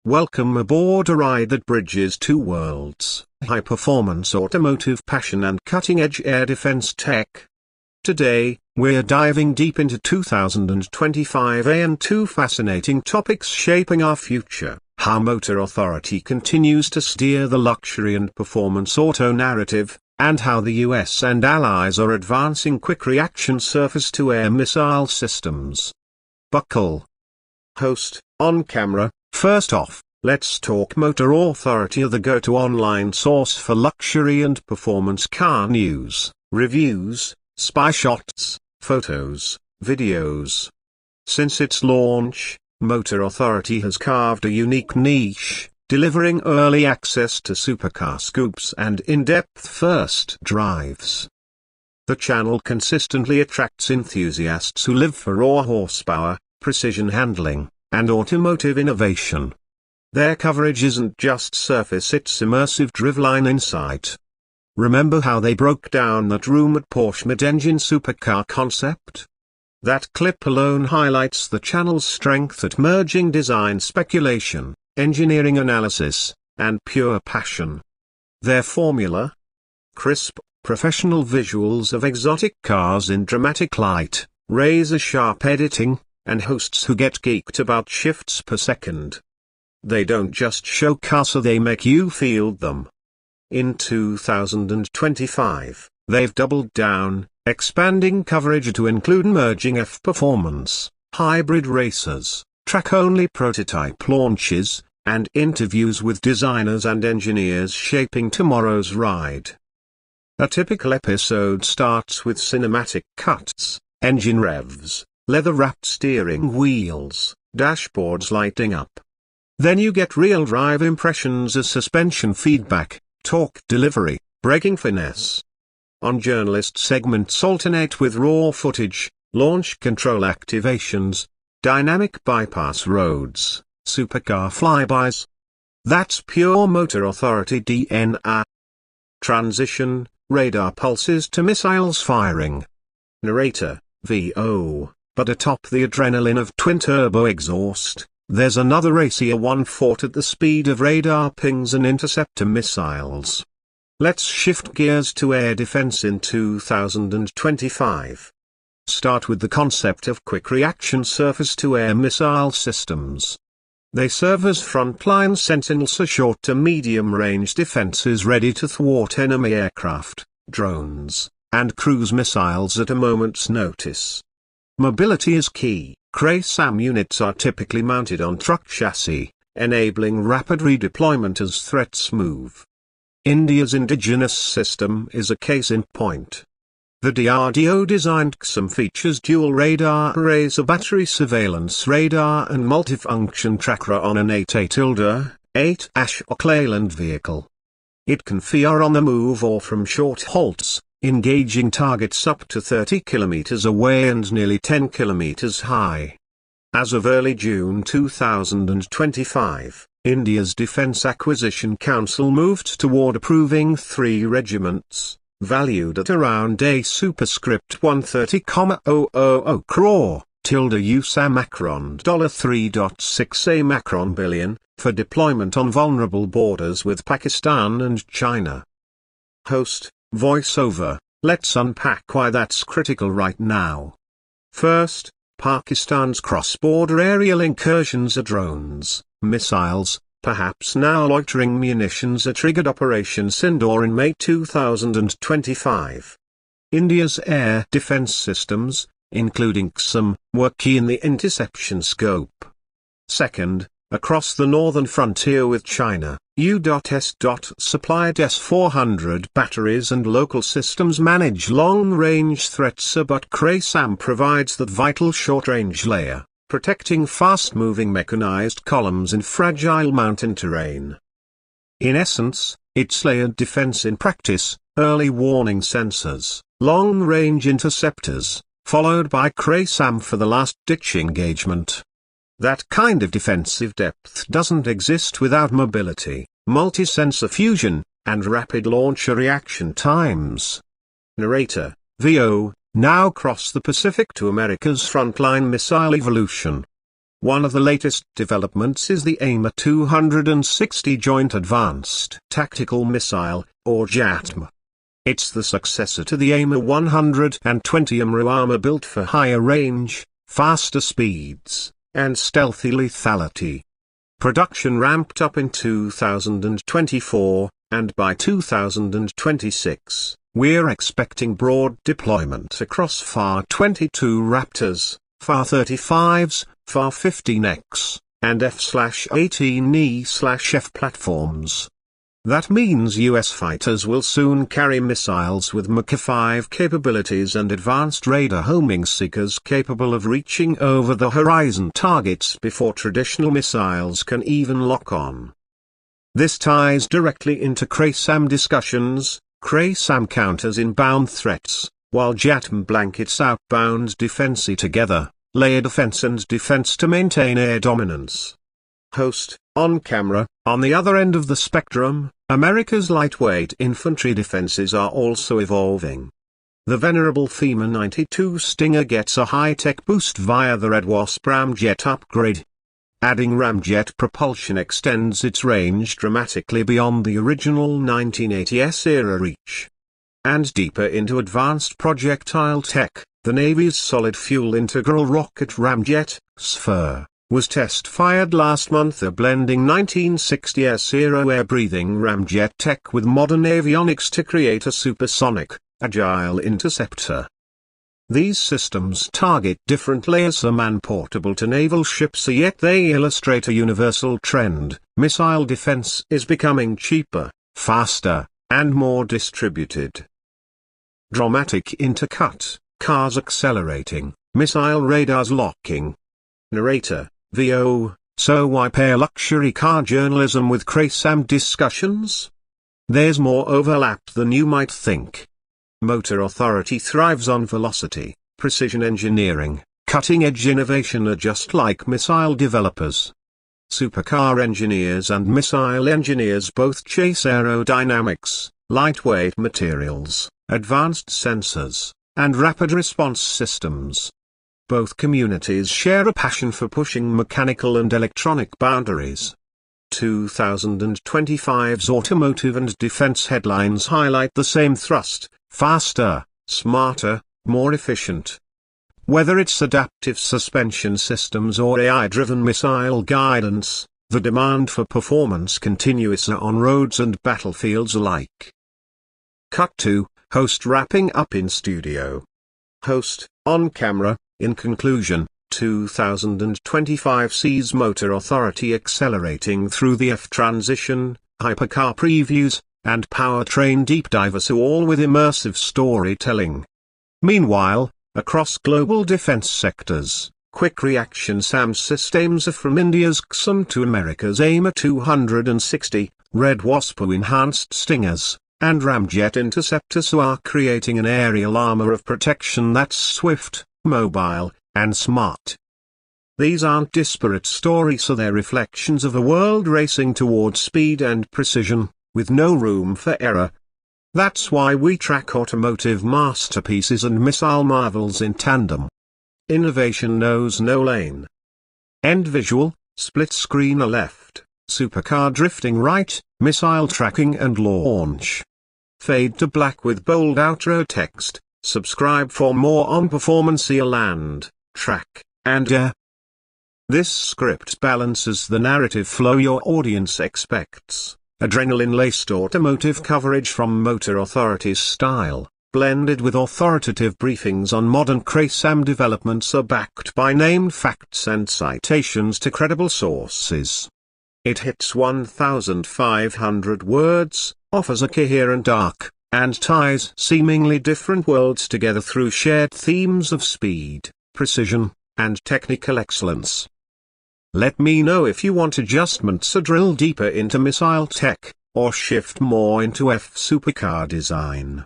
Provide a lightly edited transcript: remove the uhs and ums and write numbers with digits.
Welcome aboard a ride that bridges two worlds, high-performance automotive passion and cutting-edge air defense tech. Today, we're diving deep into 2025 and two fascinating topics shaping our future: how Motor Authority continues to steer the luxury and performance auto narrative, and how the US and allies are advancing quick-reaction surface-to-air missile systems. Buckle. Host, on camera. First off, let's talk Motor Authority, the go-to online source for luxury and performance car news, reviews, spy shots, photos, videos. Since its launch, Motor Authority has carved a unique niche, delivering early access to supercar scoops and in-depth first drives. The channel consistently attracts enthusiasts who live for raw horsepower, precision handling, and automotive innovation. Their coverage isn't just surface, it's immersive driveline insight. Remember how they broke down that rumored Porsche mid-engine supercar concept? That clip alone highlights the channel's strength at merging design speculation, engineering analysis, and pure passion. Their formula? Crisp, professional visuals of exotic cars in dramatic light, razor-sharp editing, and hosts who get geeked about shifts per second. They don't just show cars, they make you feel them. In 2025, they've doubled down, expanding coverage to include emerging F performance, hybrid racers, track-only prototype launches, and interviews with designers and engineers shaping tomorrow's ride. A typical episode starts with cinematic cuts, engine revs, leather-wrapped steering wheels, dashboards lighting up. Then you get real drive impressions as suspension feedback, torque delivery, braking finesse. On-journalist segments alternate with raw footage, launch control activations, dynamic bypass roads, supercar flybys. That's pure Motor Authority DNA. Transition, radar pulses to missiles firing. Narrator, VO. But atop the adrenaline of twin-turbo exhaust, there's another racier one fought at the speed of radar pings and interceptor missiles. Let's shift gears to air defense in 2025. Start with the concept of quick-reaction surface-to-air missile systems. They serve as frontline sentinels, a short to medium-range defenses ready to thwart enemy aircraft, drones, and cruise missiles at a moment's notice. Mobility is key. CRASAM units are typically mounted on truck chassis, enabling rapid redeployment as threats move. India's indigenous system is a case in point. The DRDO-designed XM features dual radar arrays, a battery surveillance radar and multifunction tracker on an 8A-8 Ashok Leyland vehicle. It can fire on the move or from short halts, engaging targets up to 30 km away and nearly 10 km high. As of early June 2025, India's Defence Acquisition Council moved toward approving 3 regiments, valued at around a superscript 130,000 crore, USAF Macron $3.6 Macron billion, for deployment on vulnerable borders with Pakistan and China. Host, voiceover. Let's unpack why that's critical right now. First, Pakistan's cross-border aerial incursions are drones, missiles, perhaps now loitering munitions, triggered Operation Sindoor in May 2025. India's air defense systems, including XM, were key in the interception scope. Second, across the northern frontier with China, U.S. supplied S-400 batteries and local systems manage long-range threats, but CRASAM provides that vital short-range layer, protecting fast-moving mechanized columns in fragile mountain terrain. In essence, it's layered defense in practice: early warning sensors, long-range interceptors, followed by CRASAM for the last-ditch engagement. That kind of defensive depth doesn't exist without mobility, multi-sensor fusion, and rapid launcher reaction times. Narrator, VO, now cross the Pacific to America's frontline missile evolution. One of the latest developments is the AIM-260 Joint Advanced Tactical Missile, or JATM. It's the successor to the AIM-120 AMRU armor built for higher range, faster speeds, and stealthy lethality. Production ramped up in 2024, and by 2026, we're expecting broad deployment across FAR-22 Raptors, FAR-35s, FAR-15X, and F/18E/F platforms. That means US fighters will soon carry missiles with Mach 5 capabilities and advanced radar homing seekers capable of reaching over the horizon targets before traditional missiles can even lock on. This ties directly into CRASAM discussions. CRASAM counters inbound threats, while JATM blankets outbound defense together, layered offense and defense to maintain air dominance. Host, on camera, on the other end of the spectrum, America's lightweight infantry defenses are also evolving. The venerable FEMA 92 Stinger gets a high-tech boost via the Red Wasp ramjet upgrade. Adding ramjet propulsion extends its range dramatically beyond the original 1980s-era reach. And deeper into advanced projectile tech, the Navy's solid fuel integral rocket ramjet, SFIR, was test-fired last month, blending 1960s-era air-breathing ramjet tech with modern avionics to create a supersonic, agile interceptor. These systems target different layers, are man-portable to naval ships, yet they illustrate a universal trend: missile defense is becoming cheaper, faster, and more distributed. Dramatic intercut, cars accelerating, missile radars locking. Narrator, VO, so why pair luxury car journalism with CRASAM discussions? There's more overlap than you might think. Motor Authority thrives on velocity, precision engineering, cutting-edge innovation, are just like missile developers. Supercar engineers and missile engineers both chase aerodynamics, lightweight materials, advanced sensors, and rapid response systems. Both communities share a passion for pushing mechanical and electronic boundaries. 2025's automotive and defense headlines highlight the same thrust: faster, smarter, more efficient. Whether it's adaptive suspension systems or AI-driven missile guidance, the demand for performance continues on roads and battlefields alike. Cut to, host wrapping up in studio. Host, on camera. In conclusion, 2025 sees Motor Authority accelerating through the F transition, hypercar previews, and powertrain deep dives, all with immersive storytelling. Meanwhile, across global defense sectors, quick reaction SAM systems, from India's XM to America's AIM-260, Red Wasp enhanced Stingers, and ramjet interceptors, are creating an aerial armor of protection that's swift, mobile, and smart. These aren't disparate stories, they're reflections of a world racing towards speed and precision, with no room for error. That's why we track automotive masterpieces and missile marvels in tandem. Innovation knows no lane. End visual, split screen left, supercar drifting right, missile tracking and launch. Fade to black with bold outro text. Subscribe for more on performance, land, track, and air. This script balances the narrative flow your audience expects. Adrenaline-laced automotive coverage from Motor Authority's style, blended with authoritative briefings on modern CRASAM developments, are backed by named facts and citations to credible sources. It hits 1,500 words, offers a coherent arc, and ties seemingly different worlds together through shared themes of speed, precision, and technical excellence. Let me know if you want adjustments or drill deeper into missile tech, or shift more into F supercar design.